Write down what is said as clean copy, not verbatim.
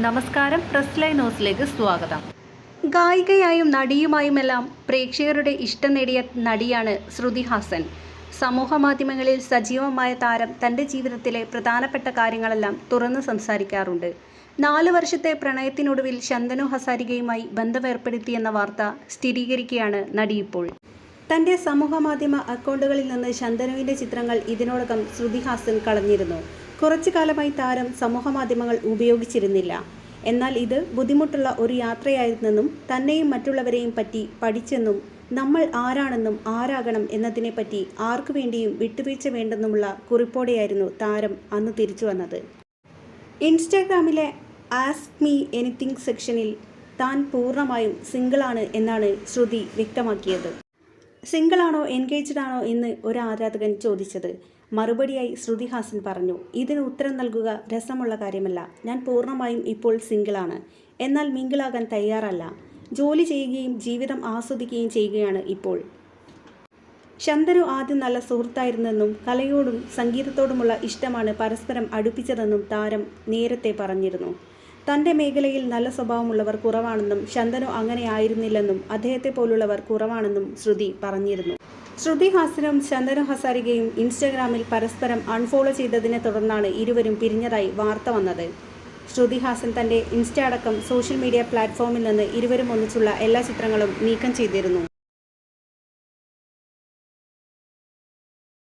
നമസ്കാരം, press line ന്യൂസിലേക്ക് സ്വാഗതം. ഗായികയായും നടിയുമായുമെല്ലാം പ്രേക്ഷകരുടെ ഇഷ്ടം നേടിയ നടിയാണ് ശ്രുതി ഹാസൻ. സമൂഹമാധ്യമങ്ങളിൽ സജീവമായ താരം തൻ്റെ ജീവിതത്തിലെ പ്രധാനപ്പെട്ട കാര്യങ്ങളെല്ലാം തുറന്നു സംസാരിക്കാറുണ്ട്. 4 വർഷത്തെ പ്രണയത്തിനൊടുവിൽ ശന്തനു ഹസാരികയുമായി ബന്ധമേർപ്പെടുത്തിയെന്ന വാർത്ത സ്ഥിരീകരിക്കുകയാണ് നടി ഇപ്പോൾ. തൻ്റെ സമൂഹമാധ്യമ അക്കൗണ്ടുകളിൽ നിന്ന് ശന്തനുവിൻ്റെ ചിത്രങ്ങൾ ഇതിനോടകം ശ്രുതി ഹാസൻ കളഞ്ഞിരുന്നു. കുറച്ചു കാലമായി താരം സമൂഹമാധ്യമങ്ങൾ ഉപയോഗിച്ചിരുന്നില്ല. എന്നാൽ ഇത് ബുദ്ധിമുട്ടുള്ള ഒരു യാത്രയായിരുന്നെന്നും തന്നെയും മറ്റുള്ളവരെയും പറ്റി പഠിച്ചെന്നും നമ്മൾ ആരാണെന്നും ആരാകണം എന്നതിനെപ്പറ്റി ആർക്കു വേണ്ടിയും വിട്ടുവീഴ്ച വേണ്ടെന്നുമുള്ള കുറിപ്പോടെയായിരുന്നു താരം അന്ന് തിരിച്ചു വന്നത്. ഇൻസ്റ്റാഗ്രാമിലെ ആസ്ക് മീ എനിത്തിങ് സെക്ഷനിൽ താൻ പൂർണ്ണമായും സിംഗിളാണ് എന്നാണ് ശ്രുതി വ്യക്തമാക്കിയത്. സിംഗിളാണോ എൻഗേജ്ഡ് ആണോ എന്ന് ഒരു ആരാധകൻ ചോദിച്ചത് മറുപടിയായി ശ്രുതി ഹാസൻ പറഞ്ഞു, ഇതിന് ഉത്തരം നൽകുക രസമുള്ള കാര്യമല്ല. ഞാൻ പൂർണ്ണമായും ഇപ്പോൾ സിംഗിളാണ്. എന്നാൽ മിങ്കിളാകാൻ തയ്യാറല്ല. ജോലി ചെയ്യുകയും ജീവിതം ആസ്വദിക്കുകയും ചെയ്യുകയാണ് ഇപ്പോൾ. ശന്തനു ആദ്യം നല്ല സുഹൃത്തായിരുന്നെന്നും കലയോടും സംഗീതത്തോടുമുള്ള ഇഷ്ടമാണ് പരസ്പരം അടുപ്പിച്ചതെന്നും താരം നേരത്തെ പറഞ്ഞിരുന്നു. തൻ്റെ മേഖലയിൽ നല്ല സ്വഭാവമുള്ളവർ കുറവാണെന്നും ശന്തനു അങ്ങനെ ആയിരുന്നില്ലെന്നും അദ്ദേഹത്തെ പോലുള്ളവർ കുറവാണെന്നും ശ്രുതി പറഞ്ഞിരുന്നു. ശ്രുതി ഹാസനും ശന്തനു ഹസാരികയും ഇൻസ്റ്റാഗ്രാമിൽ പരസ്പരം അൺഫോളോ ചെയ്തതിനെ തുടർന്നാണ് ഇരുവരും പിരിഞ്ഞതായി വാർത്ത വന്നത്. ശ്രുതി ഹാസൻ തൻ്റെ ഇൻസ്റ്റ അടക്കം സോഷ്യൽ മീഡിയ പ്ലാറ്റ്ഫോമിൽ നിന്ന് ഇരുവരും ഒന്നിച്ചുള്ള എല്ലാ ചിത്രങ്ങളും നീക്കം ചെയ്തിരുന്നു.